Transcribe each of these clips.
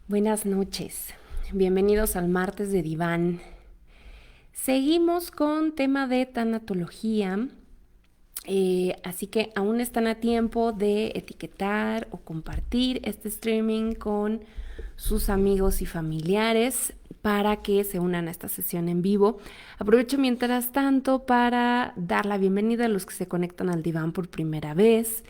Buenas noches, bienvenidos al martes de Diván. Seguimos con tema de tanatología, así que aún están a tiempo de etiquetar o compartir este streaming con sus amigos y familiares para que se unan a esta sesión en vivo. Aprovecho mientras tanto para dar la bienvenida a los que se conectan al Diván por primera vez.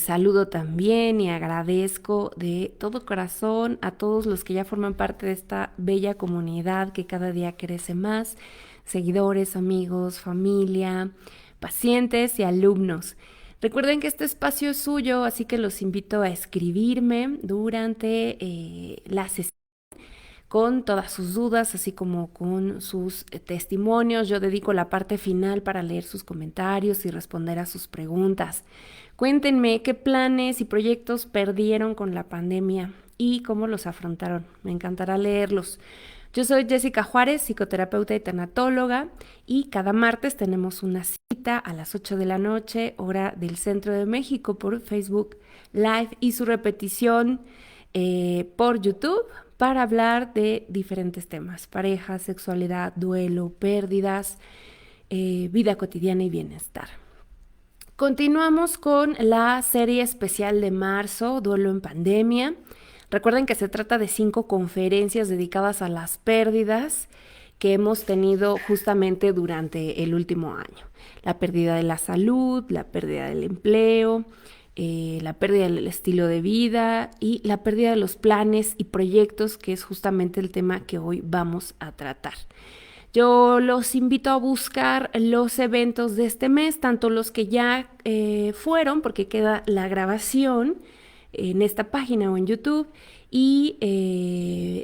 Saludo también y agradezco de todo corazón a todos los que ya forman parte de esta bella comunidad que cada día crece más, seguidores, amigos, familia, pacientes y alumnos. Recuerden que este espacio es suyo, así que los invito a escribirme durante la sesión con todas sus dudas, así como con sus testimonios. Yo dedico la parte final para leer sus comentarios y responder a sus preguntas. Cuéntenme qué planes y proyectos perdieron con la pandemia y cómo los afrontaron. Me encantará leerlos. Yo soy Jessica Juárez, psicoterapeuta y tanatóloga, y cada martes tenemos una cita a las 8 de la noche, hora del centro de México, por Facebook Live y su repetición por YouTube para hablar de diferentes temas: pareja, sexualidad, duelo, pérdidas, vida cotidiana y bienestar. Continuamos con la serie especial de marzo, Duelo en Pandemia. Recuerden que se trata de 5 conferencias dedicadas a las pérdidas que hemos tenido justamente durante el último año. La pérdida de la salud, la pérdida del empleo, la pérdida del estilo de vida y la pérdida de los planes y proyectos, que es justamente el tema que hoy vamos a tratar. Yo los invito a buscar los eventos de este mes, tanto los que ya fueron, porque queda la grabación en esta página o en YouTube, y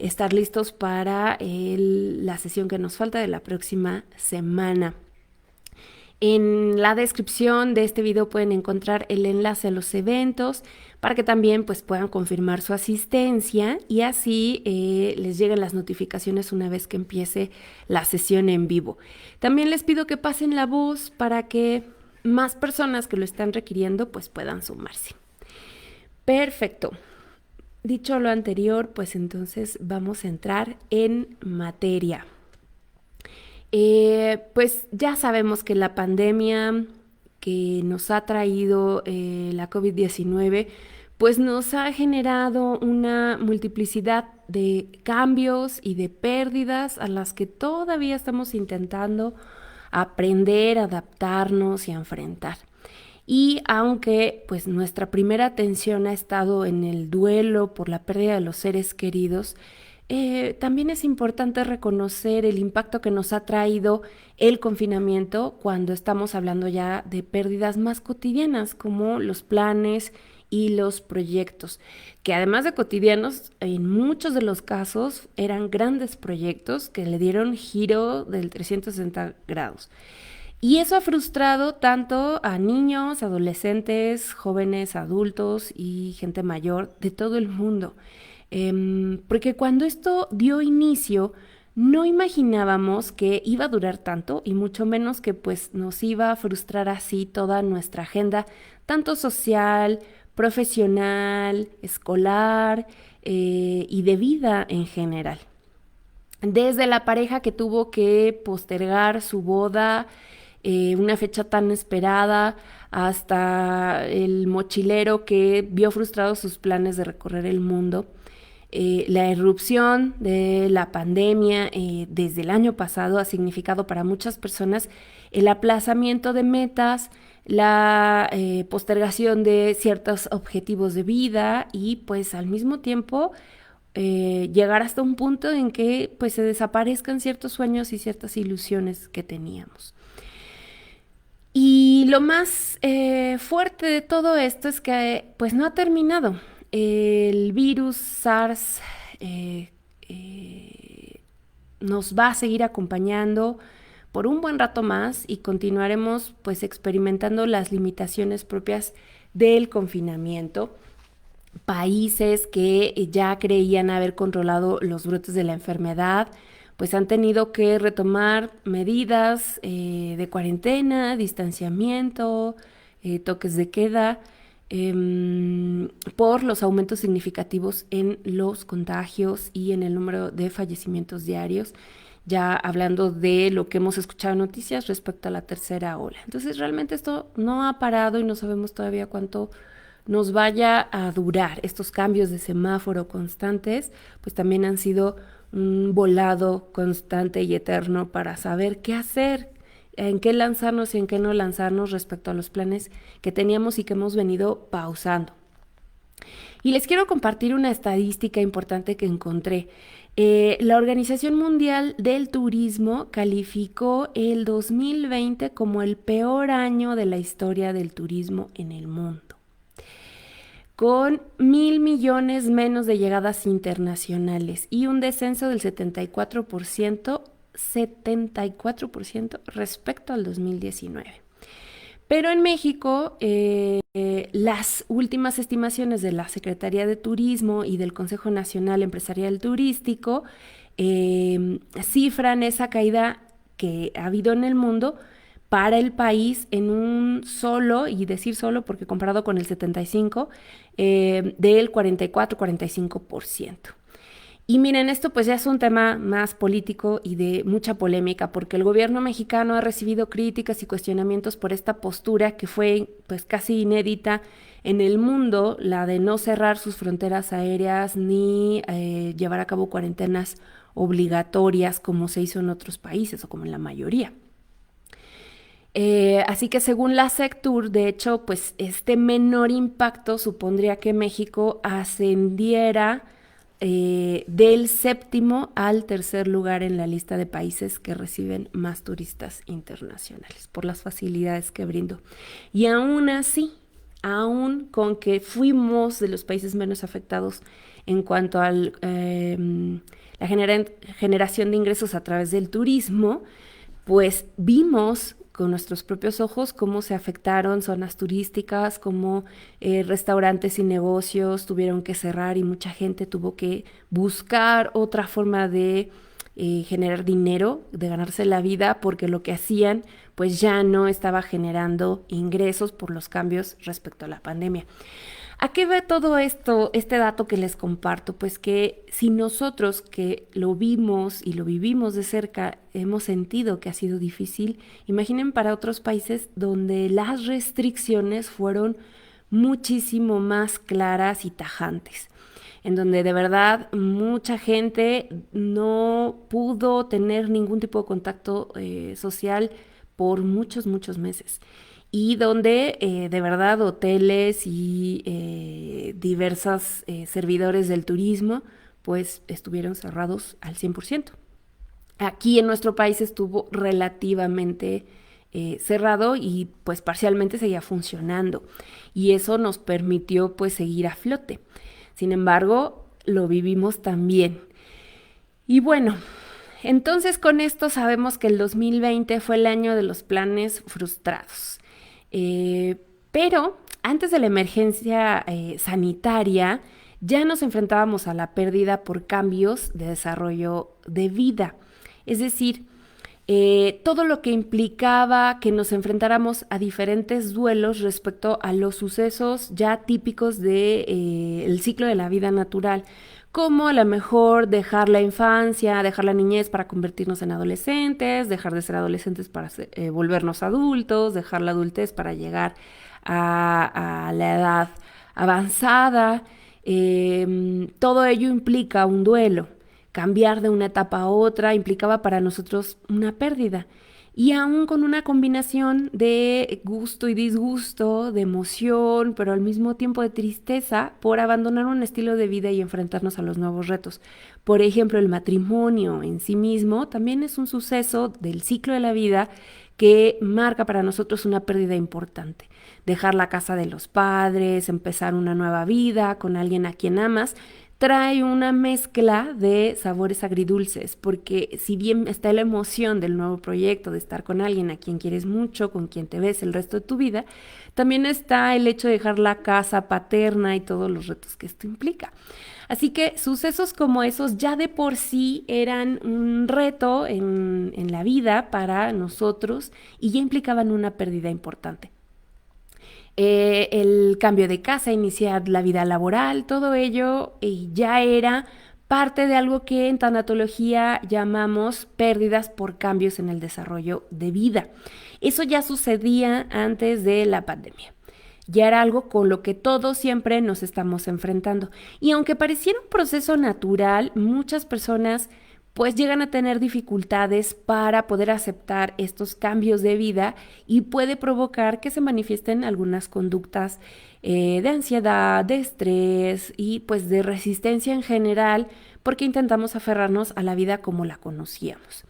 estar listos para la sesión que nos falta de la próxima semana. En la descripción de este video pueden encontrar el enlace a los eventos para que también pues, puedan confirmar su asistencia y así les lleguen las notificaciones una vez que empiece la sesión en vivo. También les pido que pasen la voz para que más personas que lo están requiriendo pues puedan sumarse. Perfecto. Dicho lo anterior, pues entonces vamos a entrar en materia. Pues ya sabemos que la pandemia que nos ha traído la COVID-19, pues nos ha generado una multiplicidad de cambios y de pérdidas a las que todavía estamos intentando aprender, adaptarnos y enfrentar. Y aunque pues nuestra primera atención ha estado en el duelo por la pérdida de los seres queridos, también es importante reconocer el impacto que nos ha traído el confinamiento cuando estamos hablando ya de pérdidas más cotidianas, como los planes y los proyectos, que además de cotidianos, en muchos de los casos eran grandes proyectos que le dieron giro del 360 grados. Y eso ha frustrado tanto a niños, adolescentes, jóvenes, adultos y gente mayor de todo el mundo. Porque cuando esto dio inicio, no imaginábamos que iba a durar tanto y mucho menos que pues nos iba a frustrar así toda nuestra agenda, tanto social, profesional, escolar y de vida en general. Desde la pareja que tuvo que postergar su boda, una fecha tan esperada, hasta el mochilero que vio frustrados sus planes de recorrer el mundo. La irrupción de la pandemia desde el año pasado ha significado para muchas personas el aplazamiento de metas, la postergación de ciertos objetivos de vida y pues al mismo tiempo llegar hasta un punto en que pues se desaparezcan ciertos sueños y ciertas ilusiones que teníamos. Y lo más fuerte de todo esto es que pues no ha terminado. El virus SARS nos va a seguir acompañando por un buen rato más y continuaremos pues experimentando las limitaciones propias del confinamiento. Países que ya creían haber controlado los brotes de la enfermedad, pues han tenido que retomar medidas de cuarentena, distanciamiento, toques de queda, por los aumentos significativos en los contagios y en el número de fallecimientos diarios, ya hablando de lo que hemos escuchado en noticias respecto a la tercera ola. Entonces realmente esto no ha parado y no sabemos todavía cuánto nos vaya a durar. Estos cambios de semáforo constantes pues también han sido un volado constante y eterno para saber qué hacer, en qué lanzarnos y en qué no lanzarnos respecto a los planes que teníamos y que hemos venido pausando. Y les quiero compartir una estadística importante que encontré. La Organización Mundial del Turismo calificó el 2020 como el peor año de la historia del turismo en el mundo, con 1,000 millones menos de llegadas internacionales y un descenso del 74% respecto al 2019. Pero en México, las últimas estimaciones de la Secretaría de Turismo y del Consejo Nacional Empresarial Turístico cifran esa caída que ha habido en el mundo para el país en un solo, y decir solo porque comparado con el 75, del 44-45%. Y miren, esto pues ya es un tema más político y de mucha polémica, porque el gobierno mexicano ha recibido críticas y cuestionamientos por esta postura que fue pues casi inédita en el mundo, la de no cerrar sus fronteras aéreas ni llevar a cabo cuarentenas obligatorias como se hizo en otros países o como en la mayoría. Así que según la Sectur, de hecho, pues este menor impacto supondría que México ascendiera del 7º al 3er lugar en la lista de países que reciben más turistas internacionales por las facilidades que brindó. Y aún así, aún con que fuimos de los países menos afectados en cuanto a la generación de ingresos a través del turismo, pues vimos con nuestros propios ojos cómo se afectaron zonas turísticas, cómo restaurantes y negocios tuvieron que cerrar y mucha gente tuvo que buscar otra forma de generar dinero, de ganarse la vida, porque lo que hacían pues ya no estaba generando ingresos por los cambios respecto a la pandemia. ¿A qué va todo esto, este dato que les comparto? Pues que si nosotros que lo vimos y lo vivimos de cerca hemos sentido que ha sido difícil, imaginen para otros países donde las restricciones fueron muchísimo más claras y tajantes, en donde de verdad mucha gente no pudo tener ningún tipo de contacto social por muchos meses. Y donde de verdad hoteles y diversos servidores del turismo pues estuvieron cerrados al 100%. Aquí en nuestro país estuvo relativamente cerrado y pues parcialmente seguía funcionando, y eso nos permitió pues seguir a flote. Sin embargo, lo vivimos también. Y bueno, entonces con esto sabemos que el 2020 fue el año de los planes frustrados. Pero antes de la emergencia sanitaria ya nos enfrentábamos a la pérdida por cambios de desarrollo de vida. Es decir, todo lo que implicaba que nos enfrentáramos a diferentes duelos respecto a los sucesos ya típicos del ciclo de la vida natural, como a lo mejor dejar la infancia, dejar la niñez para convertirnos en adolescentes, dejar de ser adolescentes para volvernos adultos, dejar la adultez para llegar a la edad avanzada. Todo ello implica un duelo. Cambiar de una etapa a otra implicaba para nosotros una pérdida. Y aún con una combinación de gusto y disgusto, de emoción, pero al mismo tiempo de tristeza por abandonar un estilo de vida y enfrentarnos a los nuevos retos. Por ejemplo, el matrimonio en sí mismo también es un suceso del ciclo de la vida que marca para nosotros una pérdida importante. Dejar la casa de los padres, empezar una nueva vida con alguien a quien amas, trae una mezcla de sabores agridulces, porque si bien está la emoción del nuevo proyecto, de estar con alguien a quien quieres mucho, con quien te ves el resto de tu vida, también está el hecho de dejar la casa paterna y todos los retos que esto implica. Así que sucesos como esos ya de por sí eran un reto en la vida para nosotros y ya implicaban una pérdida importante. el cambio de casa, iniciar la vida laboral, todo ello ya era parte de algo que en tanatología llamamos pérdidas por cambios en el desarrollo de vida. Eso ya sucedía antes de la pandemia. Ya era algo con lo que todos siempre nos estamos enfrentando. Y aunque pareciera un proceso natural, muchas personas pues llegan a tener dificultades para poder aceptar estos cambios de vida y puede provocar que se manifiesten algunas conductas de ansiedad, de estrés y pues de resistencia en general porque intentamos aferrarnos a la vida como la conocíamos.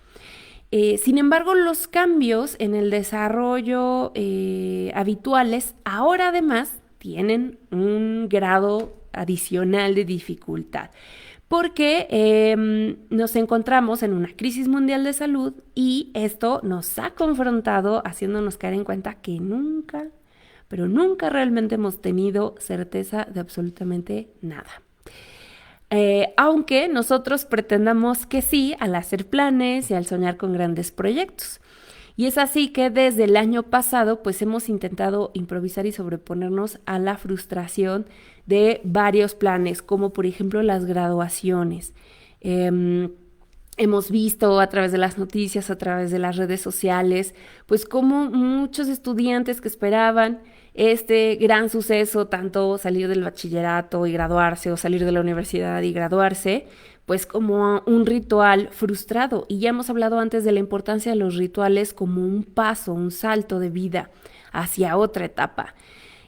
Sin embargo, los cambios en el desarrollo habituales ahora además tienen un grado adicional de dificultad porque nos encontramos en una crisis mundial de salud y esto nos ha confrontado haciéndonos caer en cuenta que nunca, pero nunca realmente hemos tenido certeza de absolutamente nada. Aunque nosotros pretendamos que sí al hacer planes y al soñar con grandes proyectos. Y es así que desde el año pasado pues hemos intentado improvisar y sobreponernos a la frustración de varios planes, como por ejemplo las graduaciones. Hemos visto a través de las noticias, a través de las redes sociales, pues como muchos estudiantes que esperaban este gran suceso, tanto salir del bachillerato y graduarse o salir de la universidad y graduarse, pues como un ritual frustrado. Y ya hemos hablado antes de la importancia de los rituales como un paso, un salto de vida hacia otra etapa.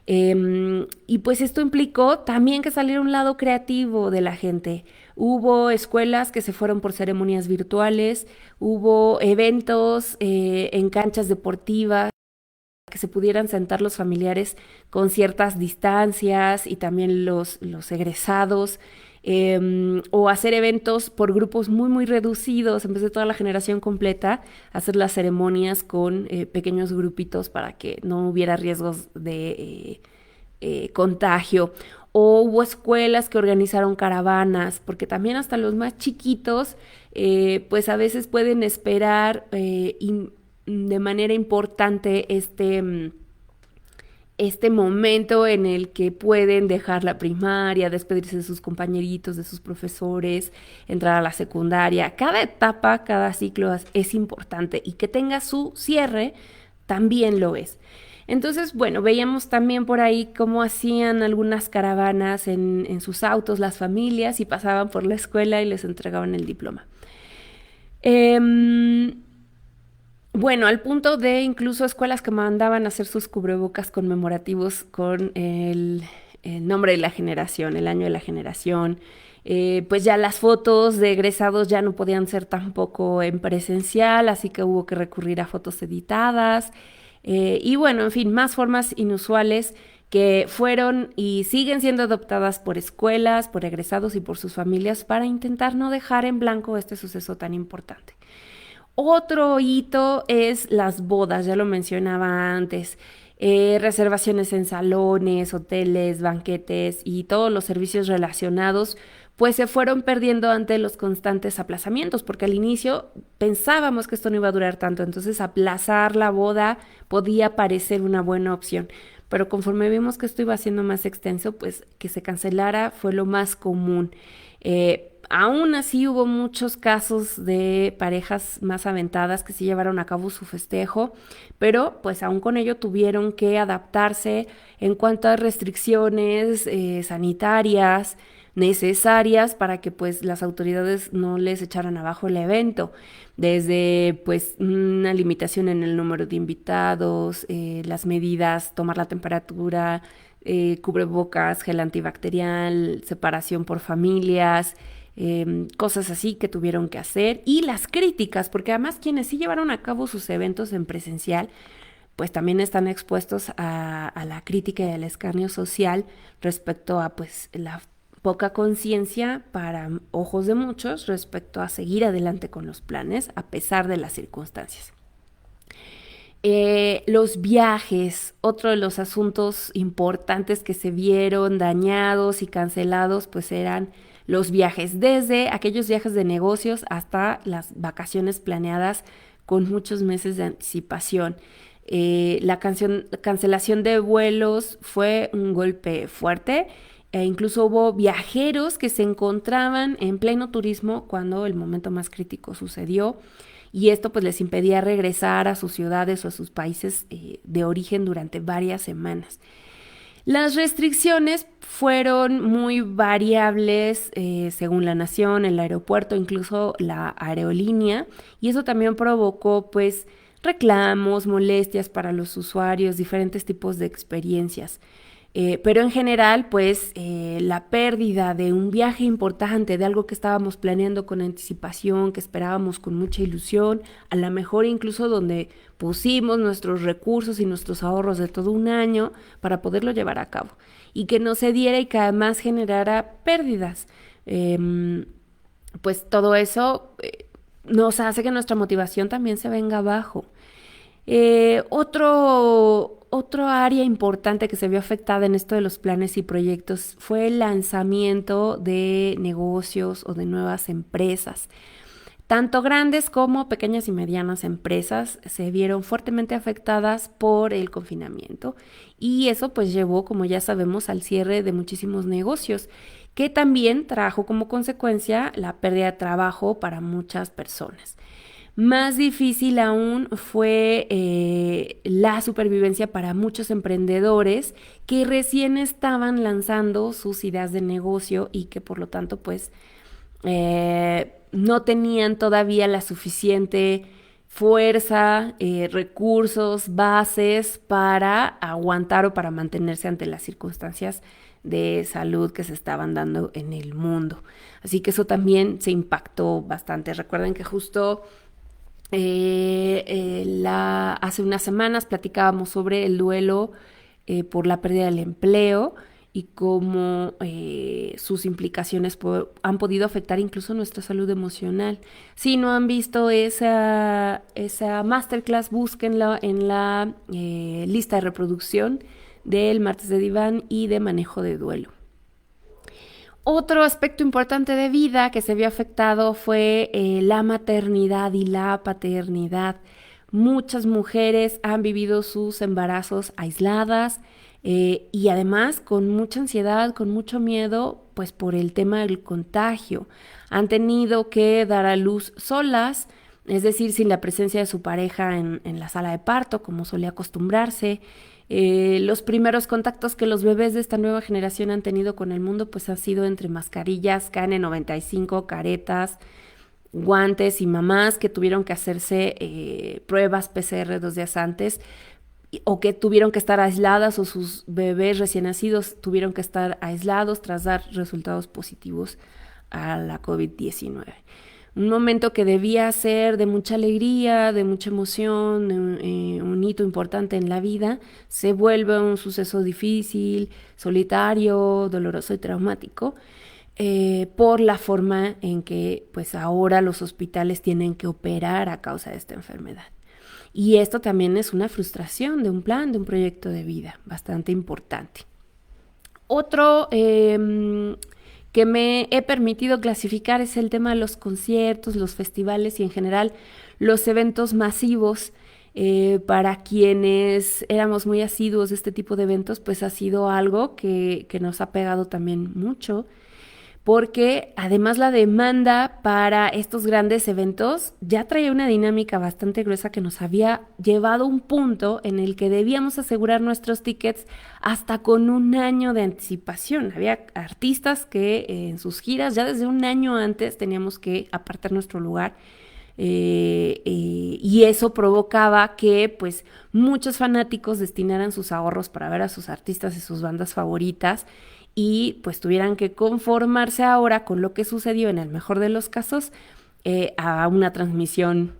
Y pues esto implicó también que saliera un lado creativo de la gente. Hubo escuelas que se fueron por ceremonias virtuales, hubo eventos en canchas deportivas, que se pudieran sentar los familiares con ciertas distancias y también los egresados, o hacer eventos por grupos muy, muy reducidos, en vez de toda la generación completa, hacer las ceremonias con pequeños grupitos para que no hubiera riesgos de contagio. O hubo escuelas que organizaron caravanas, porque también hasta los más chiquitos, pues a veces pueden esperar de manera importante este momento en el que pueden dejar la primaria, despedirse de sus compañeritos, de sus profesores, entrar a la secundaria. Cada etapa, cada ciclo es importante y que tenga su cierre también lo es. Entonces, bueno, veíamos también por ahí cómo hacían algunas caravanas en sus autos las familias y pasaban por la escuela y les entregaban el diploma. Bueno, al punto de incluso escuelas que mandaban a hacer sus cubrebocas conmemorativos con el nombre de la generación, el año de la generación. Pues ya las fotos de egresados ya no podían ser tampoco en presencial, así que hubo que recurrir a fotos editadas. Y bueno, en fin, más formas inusuales que fueron y siguen siendo adoptadas por escuelas, por egresados y por sus familias para intentar no dejar en blanco este suceso tan importante. Otro hito es las bodas, ya lo mencionaba antes. Reservaciones en salones, hoteles, banquetes y todos los servicios relacionados, pues se fueron perdiendo ante los constantes aplazamientos, porque al inicio pensábamos que esto no iba a durar tanto, entonces aplazar la boda podía parecer una buena opción. Pero conforme vimos que esto iba siendo más extenso, pues que se cancelara fue lo más común. Aún así hubo muchos casos de parejas más aventadas que sí llevaron a cabo su festejo, pero pues aún con ello tuvieron que adaptarse en cuanto a restricciones sanitarias necesarias para que pues las autoridades no les echaran abajo el evento, desde pues una limitación en el número de invitados, las medidas, tomar la temperatura, cubrebocas, gel antibacterial, separación por familias, cosas así que tuvieron que hacer, y las críticas, porque además quienes sí llevaron a cabo sus eventos en presencial, pues también están expuestos a la crítica y al escarnio social respecto a pues la poca conciencia para ojos de muchos respecto a seguir adelante con los planes a pesar de las circunstancias. Los viajes, otro de los asuntos importantes que se vieron dañados y cancelados, pues eran los viajes, desde aquellos viajes de negocios hasta las vacaciones planeadas con muchos meses de anticipación. La cancelación de vuelos fue un golpe fuerte. Incluso hubo viajeros que se encontraban en pleno turismo cuando el momento más crítico sucedió, y esto pues les impedía regresar a sus ciudades o a sus países de origen durante varias semanas. Las restricciones fueron muy variables según la nación, el aeropuerto, incluso la aerolínea, y eso también provocó pues reclamos, molestias para los usuarios, diferentes tipos de experiencias. Pero en general, pues la pérdida de un viaje importante, de algo que estábamos planeando con anticipación, que esperábamos con mucha ilusión, a lo mejor incluso donde pusimos nuestros recursos y nuestros ahorros de todo un año para poderlo llevar a cabo, y que no se diera y que además generara pérdidas. Pues todo eso nos hace que nuestra motivación también se venga abajo. Otro área importante que se vio afectada en esto de los planes y proyectos fue el lanzamiento de negocios o de nuevas empresas. Tanto grandes como pequeñas y medianas empresas se vieron fuertemente afectadas por el confinamiento, y eso pues llevó, como ya sabemos, al cierre de muchísimos negocios, que también trajo como consecuencia la pérdida de trabajo para muchas personas. Más difícil aún fue la supervivencia para muchos emprendedores que recién estaban lanzando sus ideas de negocio y que por lo tanto pues no tenían todavía la suficiente fuerza, recursos, bases para aguantar o para mantenerse ante las circunstancias de salud que se estaban dando en el mundo. Así que eso también se impactó bastante. Recuerden que justo hace unas semanas platicábamos sobre el duelo por la pérdida del empleo y cómo sus implicaciones han podido afectar incluso nuestra salud emocional. Si no han visto esa masterclass, búsquenla en la lista de reproducción del Martes de Diván y de Manejo de Duelo. Otro aspecto importante de vida que se vio afectado fue la maternidad y la paternidad. Muchas mujeres han vivido sus embarazos aisladas y además con mucha ansiedad, con mucho miedo, pues por el tema del contagio. Han tenido que dar a luz solas, es decir, sin la presencia de su pareja en la sala de parto, como solía acostumbrarse. Los primeros contactos que los bebés de esta nueva generación han tenido con el mundo pues han sido entre mascarillas, KN95, caretas, guantes, y mamás que tuvieron que hacerse pruebas PCR 2 días antes, o que tuvieron que estar aisladas, o sus bebés recién nacidos tuvieron que estar aislados tras dar resultados positivos a la COVID-19. Un momento que debía ser de mucha alegría, de mucha emoción, un hito importante en la vida, se vuelve un suceso difícil, solitario, doloroso y traumático, por la forma en que pues ahora los hospitales tienen que operar a causa de esta enfermedad. Y esto también es una frustración de un plan, de un proyecto de vida bastante importante. Otro que me he permitido clasificar es el tema de los conciertos, los festivales y en general los eventos masivos. Para quienes éramos muy asiduos de este tipo de eventos, pues ha sido algo que nos ha pegado también mucho, porque además la demanda para estos grandes eventos ya traía una dinámica bastante gruesa que nos había llevado a un punto en el que debíamos asegurar nuestros tickets hasta con un año de anticipación. Había artistas que en sus giras ya desde un año antes teníamos que apartar nuestro lugar, y eso provocaba que pues muchos fanáticos destinaran sus ahorros para ver a sus artistas y sus bandas favoritas, y pues tuvieran que conformarse ahora con lo que sucedió en el mejor de los casos, a una transmisión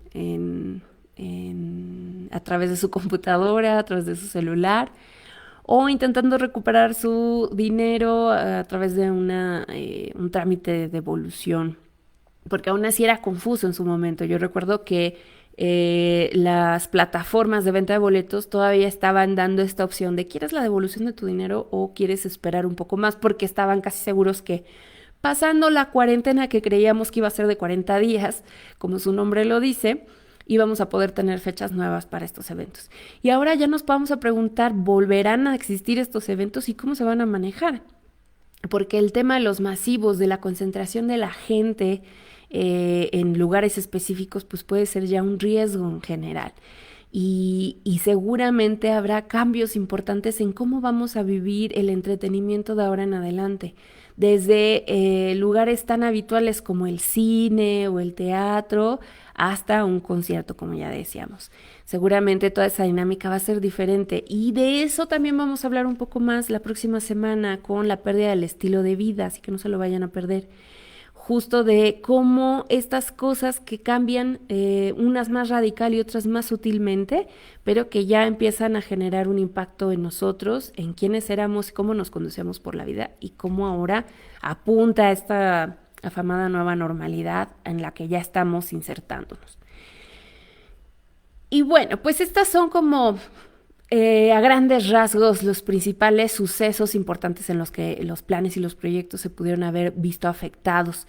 a través de su computadora, a través de su celular, o intentando recuperar su dinero a través de un trámite de devolución, porque aún así era confuso en su momento. Yo recuerdo que las plataformas de venta de boletos todavía estaban dando esta opción de ¿quieres la devolución de tu dinero o quieres esperar un poco más? Porque estaban casi seguros que pasando la cuarentena, que creíamos que iba a ser de 40 días, como su nombre lo dice, y vamos a poder tener fechas nuevas para estos eventos. Y ahora ya nos vamos a preguntar, ¿volverán a existir estos eventos y cómo se van a manejar? Porque el tema de los masivos, de la concentración de la gente en lugares específicos, pues puede ser ya un riesgo en general. Y seguramente habrá cambios importantes en cómo vamos a vivir el entretenimiento de ahora en adelante. Desde lugares tan habituales como el cine o el teatro hasta un concierto, como ya decíamos. Seguramente toda esa dinámica va a ser diferente y de eso también vamos a hablar un poco más la próxima semana con la pérdida del estilo de vida, así que no se lo vayan a perder. Justo de cómo estas cosas que cambian, unas más radical y otras más sutilmente, pero que ya empiezan a generar un impacto en nosotros, en quiénes éramos, cómo nos conducíamos por la vida y cómo ahora apunta a esta afamada nueva normalidad en la que ya estamos insertándonos. Y bueno, pues estas son como a grandes rasgos los principales sucesos importantes en los que los planes y los proyectos se pudieron haber visto afectados.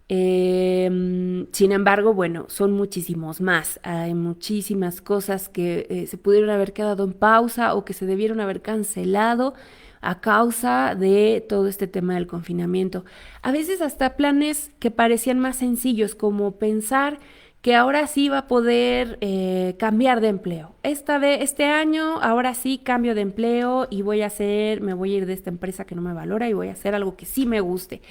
Sin embargo, bueno, son muchísimos más. Hay muchísimas cosas que se pudieron haber quedado en pausa o que se debieron haber cancelado a causa de todo este tema del confinamiento. A veces hasta planes que parecían más sencillos, como pensar que ahora sí va a poder cambiar de empleo. Este año, ahora sí cambio de empleo y me voy a ir de esta empresa que no me valora y voy a hacer algo que sí me guste.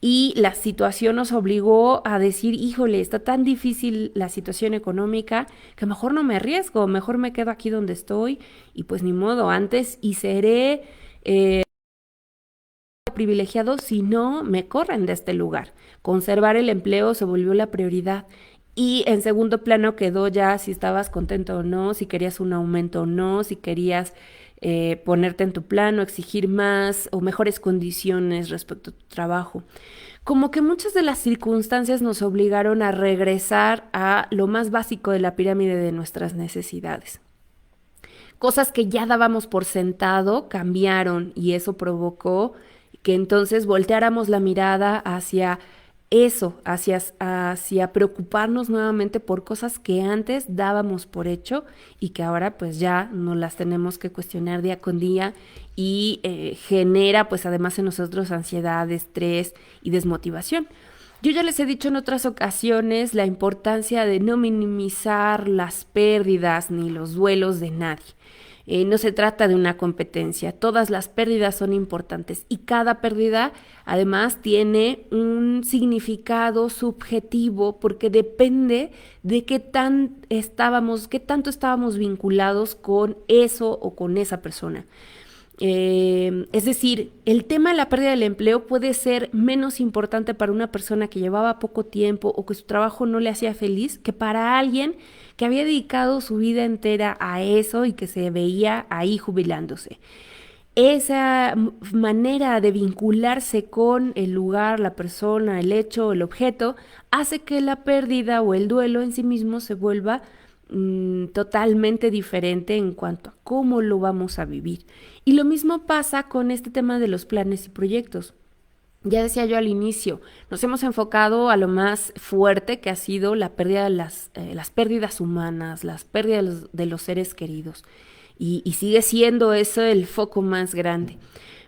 Y la situación nos obligó a decir, híjole, está tan difícil la situación económica que mejor no me arriesgo, mejor me quedo aquí donde estoy y pues ni modo, antes y seré privilegiado si no me corren de este lugar. Conservar el empleo se volvió la prioridad. Y en segundo plano quedó ya si estabas contento o no, si querías un aumento o no, si querías ponerte en tu plano, exigir más o mejores condiciones respecto a tu trabajo. Como que muchas de las circunstancias nos obligaron a regresar a lo más básico de la pirámide de nuestras necesidades. Cosas que ya dábamos por sentado cambiaron y eso provocó que entonces volteáramos la mirada hacia eso, hacia preocuparnos nuevamente por cosas que antes dábamos por hecho y que ahora pues ya no las tenemos que cuestionar día con día y genera pues además en nosotros ansiedad, estrés y desmotivación. Yo ya les he dicho en otras ocasiones la importancia de no minimizar las pérdidas ni los duelos de nadie. No se trata de una competencia, todas las pérdidas son importantes y cada pérdida además tiene un significado subjetivo porque depende de qué tanto estábamos vinculados con eso o con esa persona. Es decir, el tema de la pérdida del empleo puede ser menos importante para una persona que llevaba poco tiempo o que su trabajo no le hacía feliz que para alguien que había dedicado su vida entera a eso y que se veía ahí jubilándose. Esa manera de vincularse con el lugar, la persona, el hecho, el objeto, hace que la pérdida o el duelo en sí mismo se vuelva totalmente diferente en cuanto a cómo lo vamos a vivir. Y lo mismo pasa con este tema de los planes y proyectos. Ya decía yo al inicio, nos hemos enfocado a lo más fuerte que ha sido la pérdida de las pérdidas humanas, las pérdidas de los seres queridos. Y sigue siendo eso el foco más grande.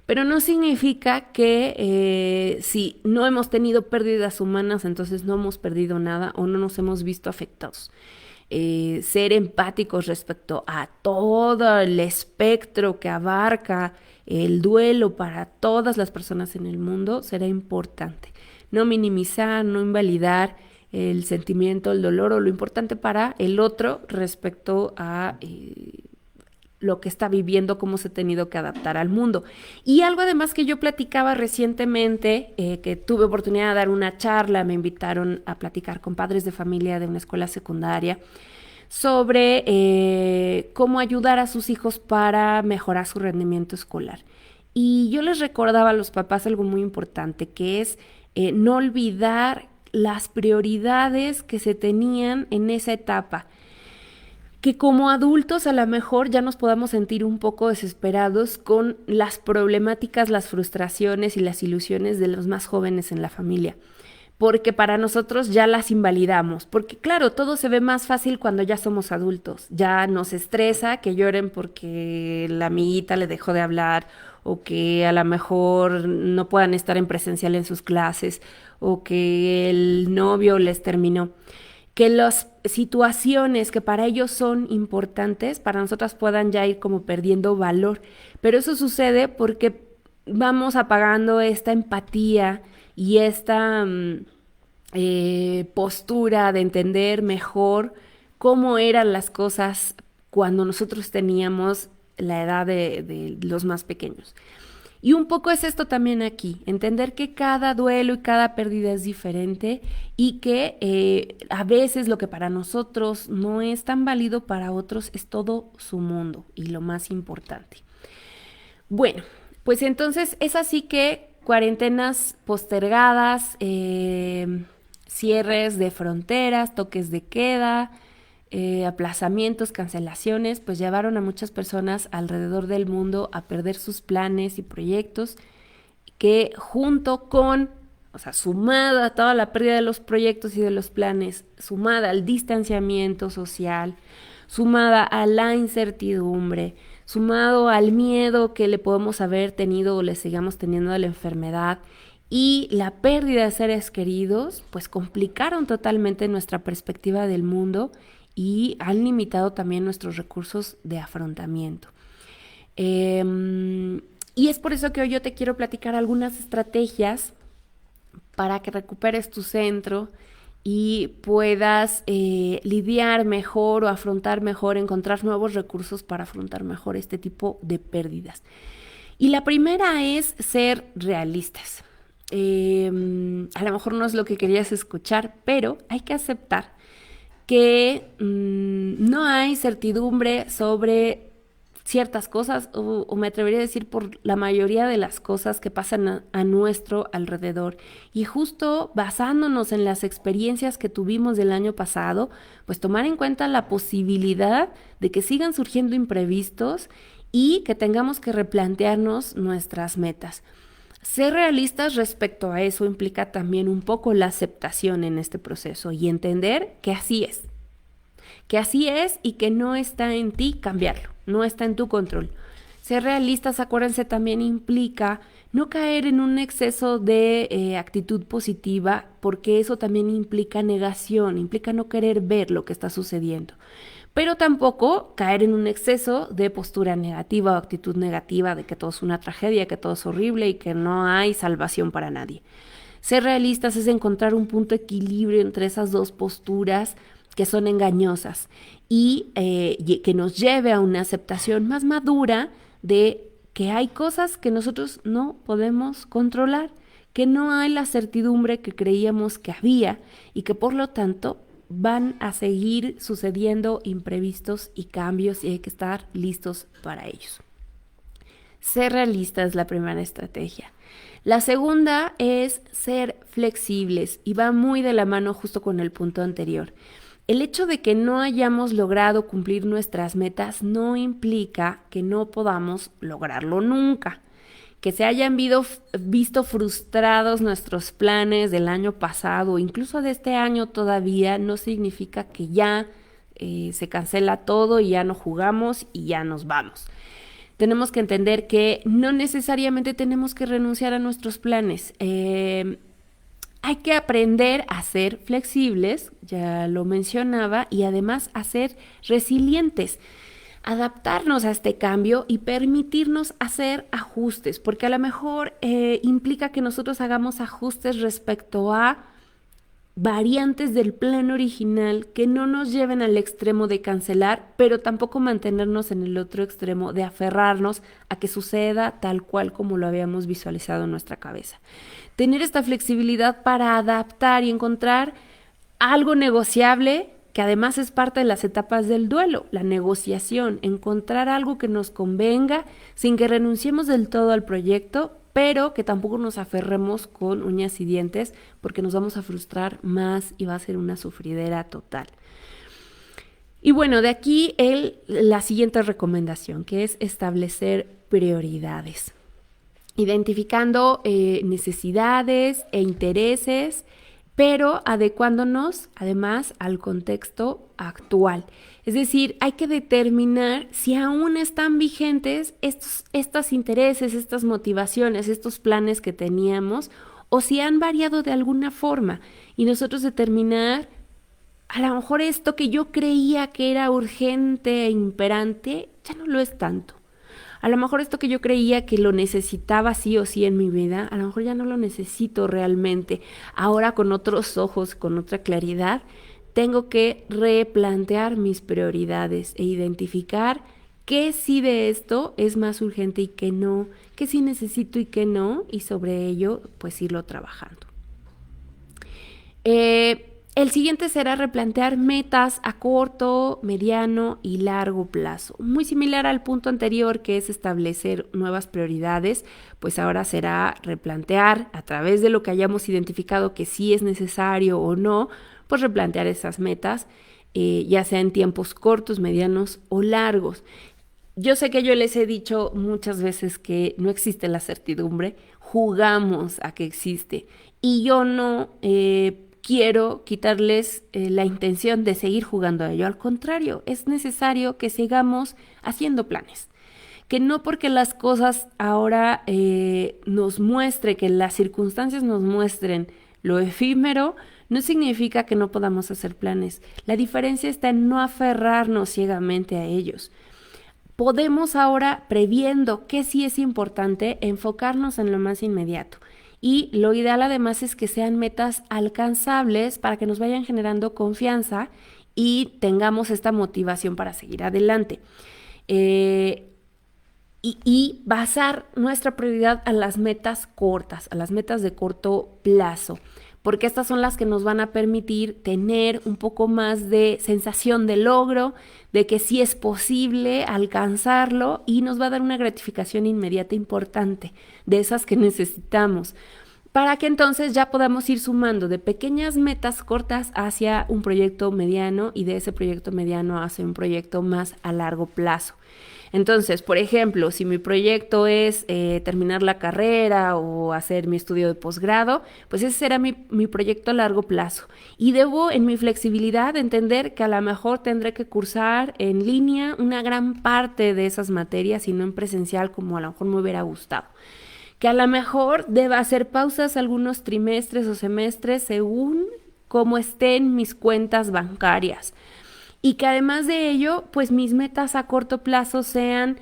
Pero no significa que si no hemos tenido pérdidas humanas, entonces no hemos perdido nada o no nos hemos visto afectados. Ser empáticos respecto a todo el espectro que abarca el duelo para todas las personas en el mundo será importante. No minimizar, no invalidar el sentimiento, el dolor o lo importante para el otro respecto a lo que está viviendo, cómo se ha tenido que adaptar al mundo. Y algo además que yo platicaba recientemente, que tuve oportunidad de dar una charla, me invitaron a platicar con padres de familia de una escuela secundaria sobre cómo ayudar a sus hijos para mejorar su rendimiento escolar. Y yo les recordaba a los papás algo muy importante, que es no olvidar las prioridades que se tenían en esa etapa. Que como adultos a lo mejor ya nos podamos sentir un poco desesperados con las problemáticas, las frustraciones y las ilusiones de los más jóvenes en la familia. porque para nosotros ya las invalidamos, porque claro, todo se ve más fácil cuando ya somos adultos, ya nos estresa que lloren porque la amiguita le dejó de hablar o que a lo mejor no puedan estar en presencial en sus clases o que el novio les terminó. Que las situaciones que para ellos son importantes, para nosotras puedan ya ir como perdiendo valor. Pero eso sucede porque vamos apagando esta empatía y esta postura de entender mejor cómo eran las cosas cuando nosotros teníamos la edad de los más pequeños. Y un poco es esto también aquí, entender que cada duelo y cada pérdida es diferente y que a veces lo que para nosotros no es tan válido, para otros es todo su mundo y lo más importante. Bueno, pues entonces es así que cuarentenas postergadas, cierres de fronteras, toques de queda, aplazamientos, cancelaciones, pues llevaron a muchas personas alrededor del mundo a perder sus planes y proyectos que junto con, o sea, sumada a toda la pérdida de los proyectos y de los planes, sumada al distanciamiento social, sumada a la incertidumbre, sumado al miedo que le podemos haber tenido o le sigamos teniendo a la enfermedad y la pérdida de seres queridos, pues complicaron totalmente nuestra perspectiva del mundo y han limitado también nuestros recursos de afrontamiento. Y es por eso que hoy yo te quiero platicar algunas estrategias para que recuperes tu centro y puedas lidiar mejor o afrontar mejor, encontrar nuevos recursos para afrontar mejor este tipo de pérdidas. Y la primera es ser realistas. A lo mejor no es lo que querías escuchar, pero hay que aceptar que no hay certidumbre sobre ciertas cosas, o me atrevería a decir por la mayoría de las cosas que pasan a nuestro alrededor. Y justo basándonos en las experiencias que tuvimos del año pasado, pues tomar en cuenta la posibilidad de que sigan surgiendo imprevistos y que tengamos que replantearnos nuestras metas. Ser realistas respecto a eso implica también un poco la aceptación en este proceso y entender que así es y que no está en ti cambiarlo, no está en tu control. Ser realistas, acuérdense, también implica no caer en un exceso de actitud positiva, porque eso también implica negación, implica no querer ver lo que está sucediendo. Pero tampoco caer en un exceso de postura negativa o actitud negativa de que todo es una tragedia, que todo es horrible y que no hay salvación para nadie. Ser realistas es encontrar un punto de equilibrio entre esas dos posturas que son engañosas y que nos lleve a una aceptación más madura de que hay cosas que nosotros no podemos controlar, que no hay la certidumbre que creíamos que había y que por lo tanto van a seguir sucediendo imprevistos y cambios y hay que estar listos para ellos. Ser realista es la primera estrategia. La segunda es ser flexibles y va muy de la mano justo con el punto anterior. El hecho de que no hayamos logrado cumplir nuestras metas no implica que no podamos lograrlo nunca. Que se hayan visto frustrados nuestros planes del año pasado, incluso de este año todavía, no significa que ya se cancela todo y ya no jugamos y ya nos vamos. Tenemos que entender que no necesariamente tenemos que renunciar a nuestros planes. Hay que aprender a ser flexibles, ya lo mencionaba, y además a ser resilientes. Adaptarnos a este cambio y permitirnos hacer ajustes, porque a lo mejor implica que nosotros hagamos ajustes respecto a variantes del plan original que no nos lleven al extremo de cancelar, pero tampoco mantenernos en el otro extremo de aferrarnos a que suceda tal cual como lo habíamos visualizado en nuestra cabeza. Tener esta flexibilidad para adaptar y encontrar algo negociable, que además es parte de las etapas del duelo, la negociación, encontrar algo que nos convenga sin que renunciemos del todo al proyecto, pero que tampoco nos aferremos con uñas y dientes porque nos vamos a frustrar más y va a ser una sufridera total. Y bueno, de aquí la siguiente recomendación, que es establecer prioridades, identificando necesidades e intereses pero adecuándonos además al contexto actual. Es decir, hay que determinar si aún están vigentes estos intereses, estas motivaciones, estos planes que teníamos, o si han variado de alguna forma, y nosotros determinar, a lo mejor esto que yo creía que era urgente e imperante, ya no lo es tanto. A lo mejor esto que yo creía que lo necesitaba sí o sí en mi vida, a lo mejor ya no lo necesito realmente. Ahora con otros ojos, con otra claridad, tengo que replantear mis prioridades e identificar qué sí de esto es más urgente y qué no, qué sí necesito y qué no, y sobre ello pues irlo trabajando. El siguiente será replantear metas a corto, mediano y largo plazo. Muy similar al punto anterior, que es establecer nuevas prioridades, pues ahora será replantear a través de lo que hayamos identificado que sí es necesario o no, pues replantear esas metas, ya sea en tiempos cortos, medianos o largos. Yo sé que yo les he dicho muchas veces que no existe la certidumbre, jugamos a que existe, y yo no quiero quitarles la intención de seguir jugando a ello. Al contrario, es necesario que sigamos haciendo planes. Que no porque las cosas ahora nos muestre, que las circunstancias nos muestren lo efímero, no significa que no podamos hacer planes. La diferencia está en no aferrarnos ciegamente a ellos. Podemos ahora, previendo que sí es importante, enfocarnos en lo más inmediato. Y lo ideal además es que sean metas alcanzables para que nos vayan generando confianza y tengamos esta motivación para seguir adelante. Y basar nuestra prioridad a las metas cortas, a las metas de corto plazo, porque estas son las que nos van a permitir tener un poco más de sensación de logro, de que sí es posible alcanzarlo, y nos va a dar una gratificación inmediata importante, de esas que necesitamos, para que entonces ya podamos ir sumando de pequeñas metas cortas hacia un proyecto mediano, y de ese proyecto mediano hacia un proyecto más a largo plazo. Entonces, por ejemplo, si mi proyecto es terminar la carrera o hacer mi estudio de posgrado, pues ese será mi proyecto a largo plazo. Y debo, en mi flexibilidad, entender que a lo mejor tendré que cursar en línea una gran parte de esas materias y no en presencial como a lo mejor me hubiera gustado. Que a lo mejor deba hacer pausas algunos trimestres o semestres según cómo estén mis cuentas bancarias. Y que además de ello, pues mis metas a corto plazo sean,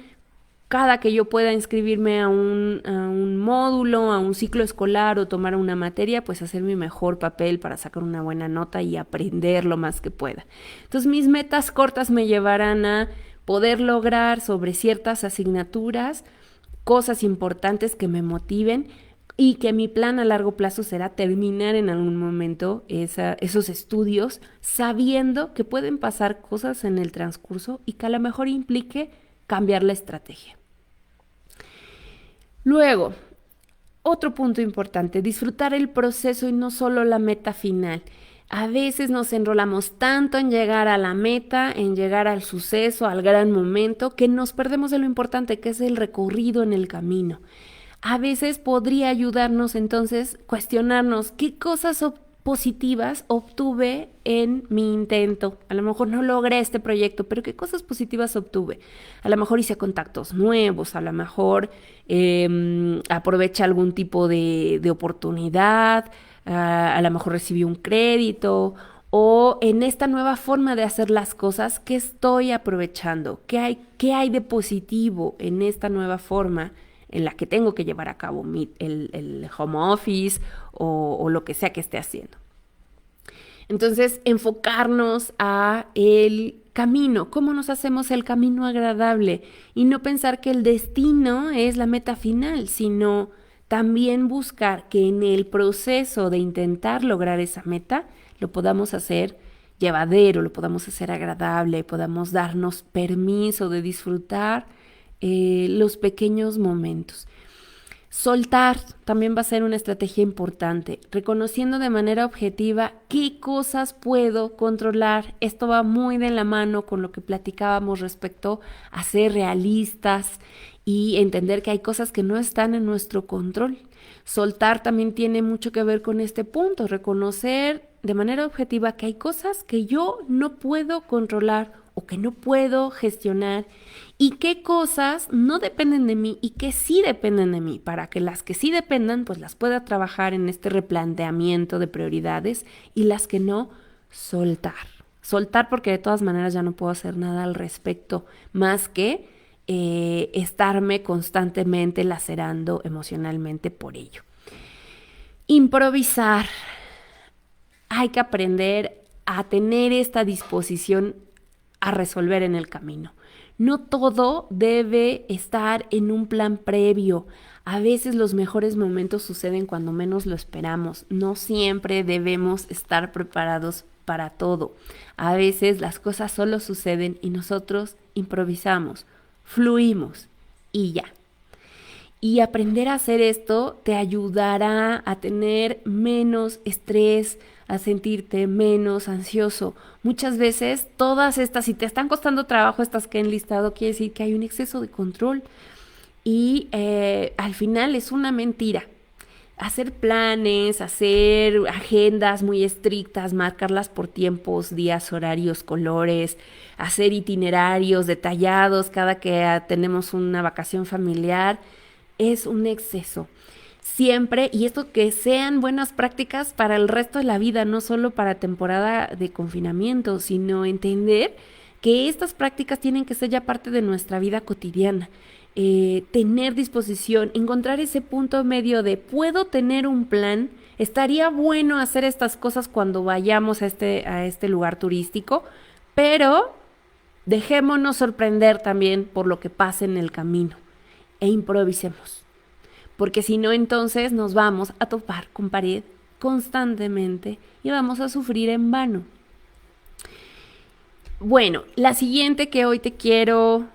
cada que yo pueda inscribirme a un módulo, a un ciclo escolar o tomar una materia, pues hacer mi mejor papel para sacar una buena nota y aprender lo más que pueda. Entonces mis metas cortas me llevarán a poder lograr sobre ciertas asignaturas cosas importantes que me motiven, y que mi plan a largo plazo será terminar en algún momento esos estudios, sabiendo que pueden pasar cosas en el transcurso y que a lo mejor implique cambiar la estrategia. Luego, otro punto importante, disfrutar el proceso y no solo la meta final. A veces nos enrolamos tanto en llegar a la meta, en llegar al suceso, al gran momento, que nos perdemos de lo importante, que es el recorrido en el camino. A veces podría ayudarnos entonces cuestionarnos qué cosas positivas obtuve en mi intento. A lo mejor no logré este proyecto, pero qué cosas positivas obtuve. A lo mejor hice contactos nuevos, a lo mejor aproveché algún tipo de oportunidad, a lo mejor recibí un crédito, o en esta nueva forma de hacer las cosas, ¿qué estoy aprovechando? ¿Qué hay de positivo en esta nueva forma en la que tengo que llevar a cabo el home office o lo que sea que esté haciendo? Entonces, enfocarnos a el camino, cómo nos hacemos el camino agradable, y no pensar que el destino es la meta final, sino también buscar que en el proceso de intentar lograr esa meta lo podamos hacer llevadero, lo podamos hacer agradable, podamos darnos permiso de disfrutar los pequeños momentos. Soltar también va a ser una estrategia importante, reconociendo de manera objetiva qué cosas puedo controlar. Esto va muy de la mano con lo que platicábamos respecto a ser realistas y entender que hay cosas que no están en nuestro control. Soltar también tiene mucho que ver con este punto, reconocer de manera objetiva que hay cosas que yo no puedo controlar o que no puedo gestionar y qué cosas no dependen de mí y que sí dependen de mí, para que las que sí dependan pues las pueda trabajar en este replanteamiento de prioridades y las que no, soltar. Soltar porque de todas maneras ya no puedo hacer nada al respecto más que estarme constantemente lacerando emocionalmente por ello. Improvisar. Hay que aprender a tener esta disposición a resolver en el camino. No todo debe estar en un plan previo. A veces los mejores momentos suceden cuando menos lo esperamos. No siempre debemos estar preparados para todo. A veces las cosas solo suceden y nosotros improvisamos, fluimos y ya. Y aprender a hacer esto te ayudará a tener menos estrés, a sentirte menos ansioso. Muchas veces todas estas, si te están costando trabajo estas que he enlistado, quiere decir que hay un exceso de control y al final es una mentira. Hacer planes, hacer agendas muy estrictas, marcarlas por tiempos, días, horarios, colores, hacer itinerarios detallados cada que tenemos una vacación familiar, es un exceso. Siempre, y esto que sean buenas prácticas para el resto de la vida, no solo para temporada de confinamiento, sino entender que estas prácticas tienen que ser ya parte de nuestra vida cotidiana. Tener disposición, encontrar ese punto medio de puedo tener un plan, estaría bueno hacer estas cosas cuando vayamos a este lugar turístico, pero dejémonos sorprender también por lo que pase en el camino e improvisemos, porque si no entonces nos vamos a topar con pared constantemente y vamos a sufrir en vano. Bueno, la siguiente que hoy te quiero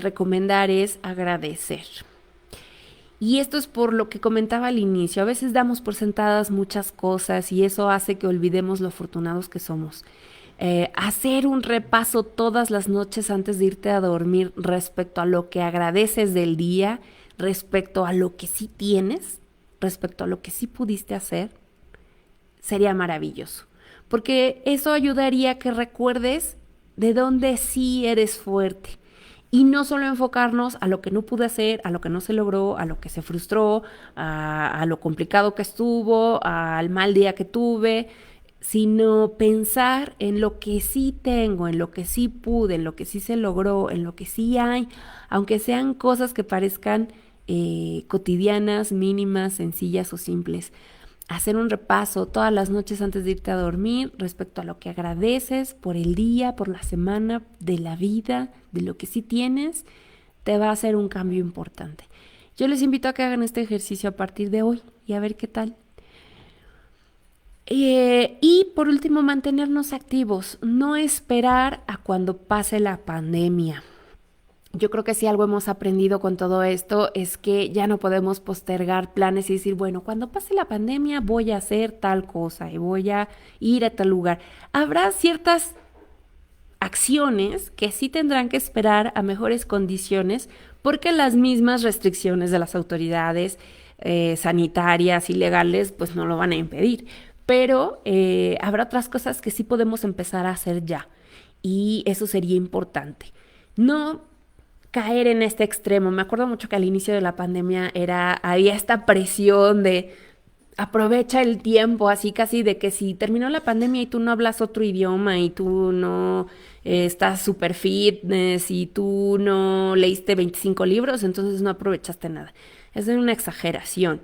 recomendar es agradecer. Y esto es por lo que comentaba al inicio. A veces damos por sentadas muchas cosas y eso hace que olvidemos lo afortunados que somos. Hacer un repaso todas las noches antes de irte a dormir respecto a lo que agradeces del día, respecto a lo que sí tienes, respecto a lo que sí pudiste hacer, sería maravilloso. Porque eso ayudaría a que recuerdes de dónde sí eres fuerte. Y no solo enfocarnos a lo que no pude hacer, a lo que no se logró, a lo que se frustró, a lo complicado que estuvo, al mal día que tuve, sino pensar en lo que sí tengo, en lo que sí pude, en lo que sí se logró, en lo que sí hay, aunque sean cosas que parezcan cotidianas, mínimas, sencillas o simples. Hacer un repaso todas las noches antes de irte a dormir respecto a lo que agradeces por el día, por la semana, de la vida, de lo que sí tienes, te va a hacer un cambio importante. Yo les invito a que hagan este ejercicio a partir de hoy y a ver qué tal. Y por último, mantenernos activos, no esperar a cuando pase la pandemia. Yo creo que si algo hemos aprendido con todo esto es que ya no podemos postergar planes y decir, bueno, cuando pase la pandemia voy a hacer tal cosa y voy a ir a tal lugar. Habrá ciertas acciones que sí tendrán que esperar a mejores condiciones porque las mismas restricciones de las autoridades sanitarias y legales pues no lo van a impedir. Pero habrá otras cosas que sí podemos empezar a hacer ya y eso sería importante. No caer en este extremo. Me acuerdo mucho que al inicio de la pandemia había esta presión de aprovecha el tiempo, así casi de que si terminó la pandemia y tú no hablas otro idioma y tú no estás super fitness y tú no leíste 25 libros, entonces no aprovechaste nada. Es una exageración.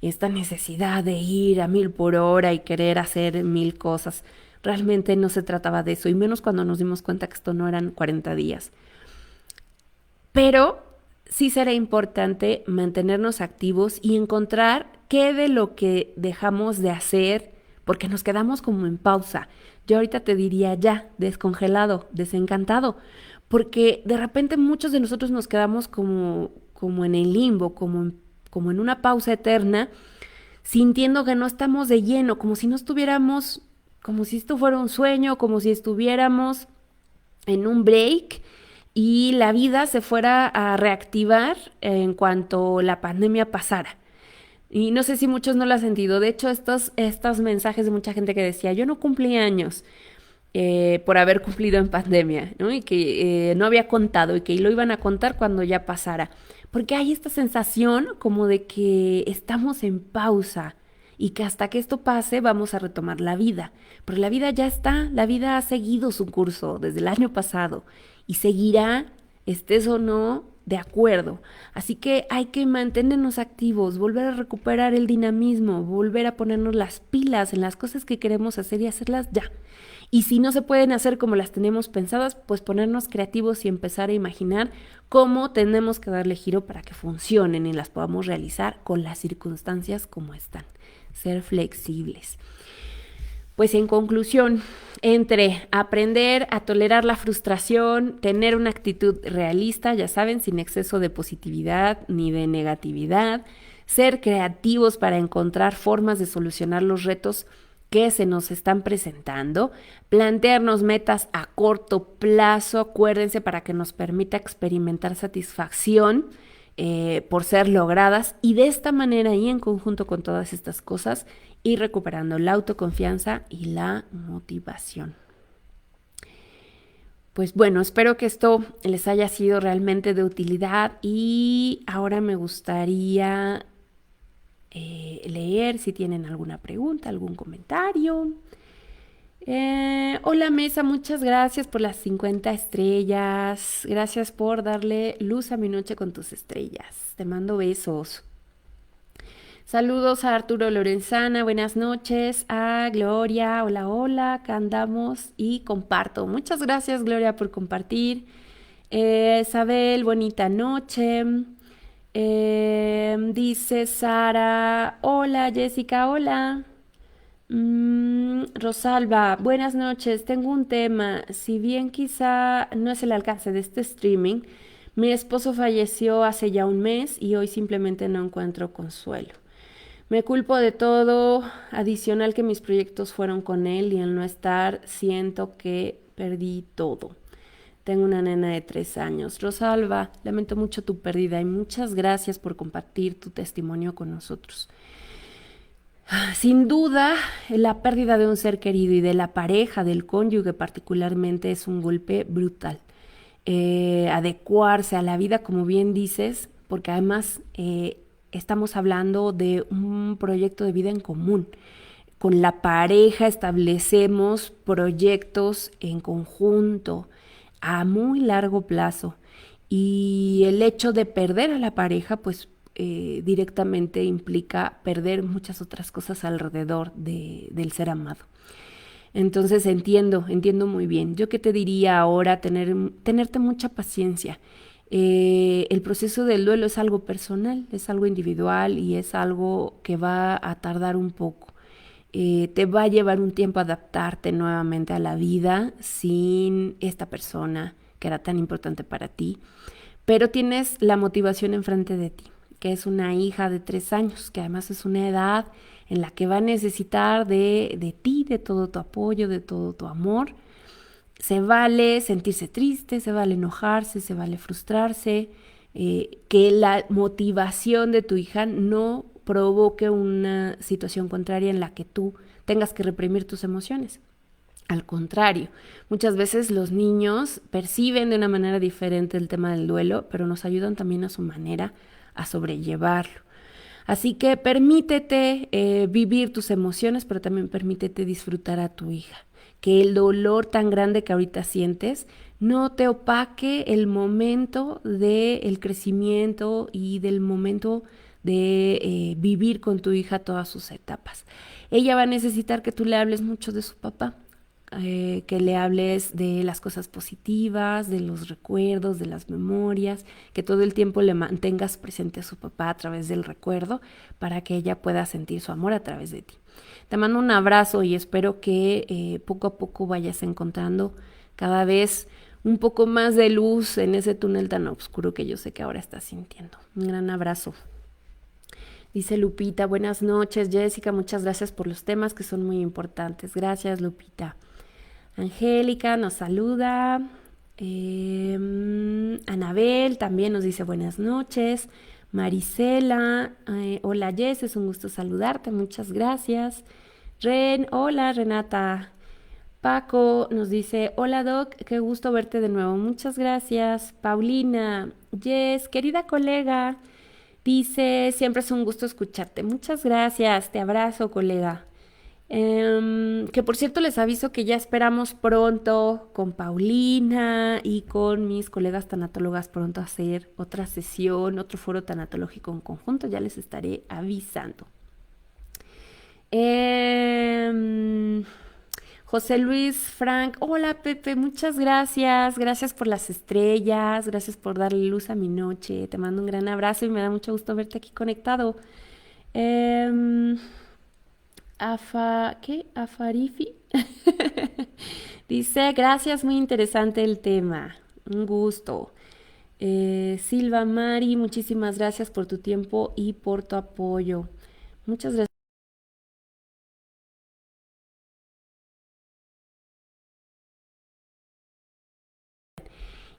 Esta necesidad de ir a 1000 por hora y querer hacer 1000 cosas, realmente no se trataba de eso, y menos cuando nos dimos cuenta que esto no eran 40 días. Pero sí será importante mantenernos activos y encontrar qué de lo que dejamos de hacer, porque nos quedamos como en pausa. Yo ahorita te diría ya, descongelado, desencantado, porque de repente muchos de nosotros nos quedamos como en el limbo, como en una pausa eterna, sintiendo que no estamos de lleno, como si no estuviéramos, como si esto fuera un sueño, como si estuviéramos en un break y la vida se fuera a reactivar en cuanto la pandemia pasara. Y no sé si muchos no lo han sentido. De hecho, estos mensajes de mucha gente que decía, yo no cumplí años por haber cumplido en pandemia, ¿no? Y que no había contado y que lo iban a contar cuando ya pasara. Porque hay esta sensación como de que estamos en pausa y que hasta que esto pase vamos a retomar la vida. Pero la vida ya está, la vida ha seguido su curso desde el año pasado y seguirá, estés o no de acuerdo. Así que hay que mantenernos activos, volver a recuperar el dinamismo, volver a ponernos las pilas en las cosas que queremos hacer y hacerlas ya. Y si no se pueden hacer como las tenemos pensadas, pues ponernos creativos y empezar a imaginar cómo tenemos que darle giro para que funcionen y las podamos realizar con las circunstancias como están. Ser flexibles. Pues en conclusión, entre aprender a tolerar la frustración, tener una actitud realista, ya saben, sin exceso de positividad ni de negatividad, ser creativos para encontrar formas de solucionar los retos que se nos están presentando, plantearnos metas a corto plazo, acuérdense, para que nos permita experimentar satisfacción por ser logradas, y de esta manera y en conjunto con todas estas cosas ir recuperando la autoconfianza y la motivación. Pues bueno, espero que esto les haya sido realmente de utilidad y ahora me gustaría leer si tienen alguna pregunta, algún comentario. Hola Mesa, muchas gracias por las 50 estrellas. Gracias por darle luz a mi noche con tus estrellas. Te mando besos. Saludos a Arturo Lorenzana, buenas noches. A Gloria, hola, hola, acá andamos y comparto. Muchas gracias Gloria por compartir. Isabel, bonita noche. Dice Sara, hola Jessica, hola. Rosalba, buenas noches. Tengo un tema. Si bien quizá no es el alcance de este streaming, mi esposo falleció hace ya un mes y hoy simplemente no encuentro consuelo. Me culpo de todo, adicional que mis proyectos fueron con él y al no estar siento que perdí todo. Tengo una nena de 3 años. Rosalba, lamento mucho tu pérdida y muchas gracias por compartir tu testimonio con nosotros. Sin duda, la pérdida de un ser querido y de la pareja, del cónyuge particularmente, es un golpe brutal. Adecuarse a la vida, como bien dices, porque además estamos hablando de un proyecto de vida en común. Con la pareja establecemos proyectos en conjunto a muy largo plazo y el hecho de perder a la pareja pues directamente implica perder muchas otras cosas alrededor del ser amado. Entonces entiendo muy bien. Yo qué te diría ahora, tenerte mucha paciencia. El proceso del duelo es algo personal, es algo individual y es algo que va a tardar un poco. Te va a llevar un tiempo adaptarte nuevamente a la vida sin esta persona que era tan importante para ti, pero tienes la motivación enfrente de ti, que es una hija de 3 años, que además es una edad en la que va a necesitar de ti, de todo tu apoyo, de todo tu amor. Se vale sentirse triste, se vale enojarse, se vale frustrarse, que la motivación de tu hija no provoque una situación contraria en la que tú tengas que reprimir tus emociones. Al contrario, muchas veces los niños perciben de una manera diferente el tema del duelo, pero nos ayudan también a su manera a sobrellevarlo. Así que permítete vivir tus emociones, pero también permítete disfrutar a tu hija. Que el dolor tan grande que ahorita sientes no te opaque el momento del crecimiento y del momento de vivir con tu hija todas sus etapas. Ella va a necesitar que tú le hables mucho de su papá, que le hables de las cosas positivas, de los recuerdos, de las memorias, que todo el tiempo le mantengas presente a su papá a través del recuerdo para que ella pueda sentir su amor a través de ti. Te mando un abrazo y espero que poco a poco vayas encontrando cada vez un poco más de luz en ese túnel tan oscuro que yo sé que ahora estás sintiendo. Un gran abrazo. Dice Lupita, buenas noches Jessica, muchas gracias por los temas que son muy importantes. Gracias Lupita. Angélica nos saluda. Anabel también nos dice buenas noches. Marisela, hola Jess, es un gusto saludarte, muchas gracias. Ren, hola Renata. Paco nos dice, hola Doc, qué gusto verte de nuevo, muchas gracias. Paulina, Jess, querida colega, dice, siempre es un gusto escucharte, muchas gracias, te abrazo colega. Que por cierto les aviso que ya esperamos pronto con Paulina y con mis colegas tanatólogas pronto hacer otra sesión, otro foro tanatológico en conjunto, ya les estaré avisando. José Luis Frank, hola Pepe, muchas gracias, gracias por las estrellas, gracias por darle luz a mi noche, te mando un gran abrazo y me da mucho gusto verte aquí conectado. Eh, ¿Qué? Afarifi. Dice, gracias, muy interesante el tema. Un gusto. Silva Mari, muchísimas gracias por tu tiempo y por tu apoyo. Muchas gracias.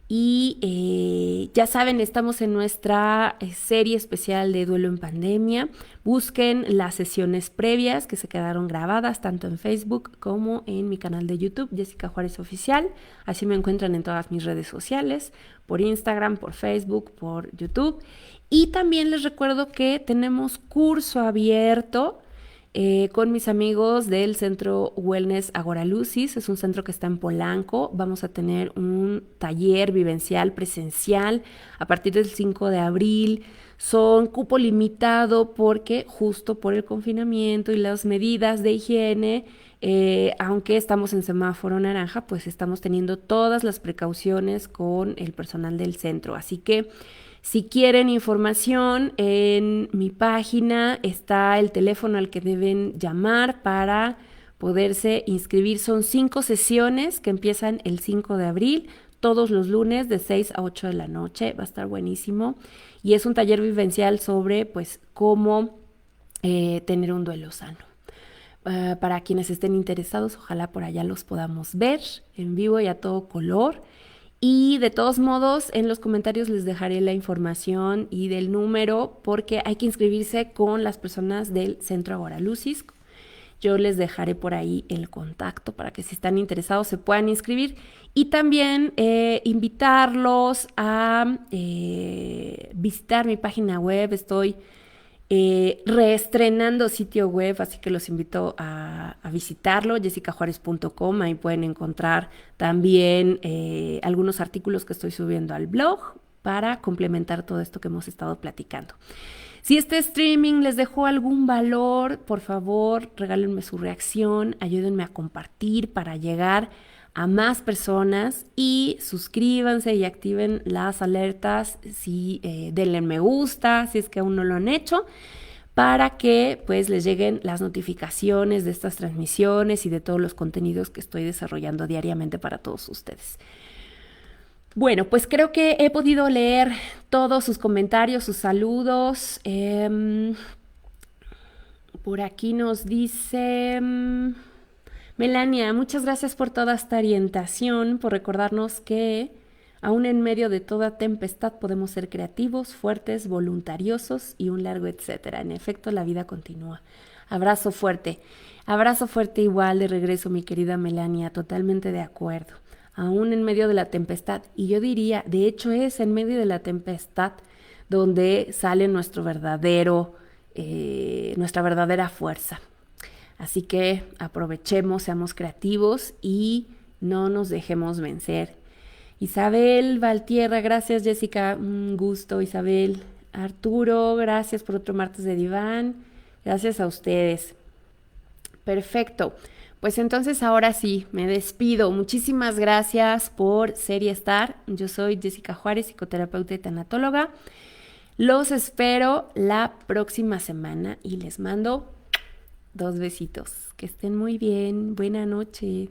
Y ya saben, estamos en nuestra serie especial de Duelo en Pandemia. Busquen las sesiones previas que se quedaron grabadas tanto en Facebook como en mi canal de YouTube, Jessica Juárez Oficial. Así me encuentran en todas mis redes sociales, por Instagram, por Facebook, por YouTube. Y también les recuerdo que tenemos curso abierto con mis amigos del Centro Wellness Agora Lucis. Es un centro que está en Polanco. Vamos a tener un taller vivencial presencial a partir del 5 de abril. Son cupo limitado porque justo por el confinamiento y las medidas de higiene, aunque estamos en semáforo naranja, pues estamos teniendo todas las precauciones con el personal del centro. Así que si quieren información, en mi página está el teléfono al que deben llamar para poderse inscribir. Son 5 sesiones que empiezan el 5 de abril, todos los lunes de 6 a 8 de la noche. Va a estar buenísimo. Y es un taller vivencial sobre pues cómo tener un duelo sano. Para quienes estén interesados, ojalá por allá los podamos ver en vivo y a todo color. Y de todos modos, en los comentarios les dejaré la información y del número porque hay que inscribirse con las personas del Centro Agora Lucis. Yo les dejaré por ahí el contacto para que si están interesados se puedan inscribir. Y también invitarlos a visitar mi página web. Estoy reestrenando sitio web, así que los invito a visitarlo, jessicajuarez.com. Ahí pueden encontrar también algunos artículos que estoy subiendo al blog para complementar todo esto que hemos estado platicando. Si este streaming les dejó algún valor, por favor, regálenme su reacción, ayúdenme a compartir para llegar a más personas y suscríbanse y activen las alertas, denle me gusta si es que aún no lo han hecho, para que pues les lleguen las notificaciones de estas transmisiones y de todos los contenidos que estoy desarrollando diariamente para todos ustedes. Bueno, pues creo que he podido leer todos sus comentarios, sus saludos. Por aquí nos dice Melania, muchas gracias por toda esta orientación, por recordarnos que aún en medio de toda tempestad podemos ser creativos, fuertes, voluntariosos y un largo etcétera. En efecto, la vida continúa. Abrazo fuerte igual de regreso, mi querida Melania, totalmente de acuerdo. Aún en medio de la tempestad, y yo diría, de hecho es en medio de la tempestad donde sale nuestra verdadera fuerza. Así que aprovechemos, seamos creativos y no nos dejemos vencer. Isabel Valtierra, gracias Jessica, un gusto Isabel. Arturo, gracias por otro martes de diván. Gracias a ustedes. Perfecto. Pues entonces ahora sí, me despido. Muchísimas gracias por ser y estar. Yo soy Jessica Juárez, psicoterapeuta y tanatóloga. Los espero la próxima semana y les mando 2 besitos. Que estén muy bien. Buena noche.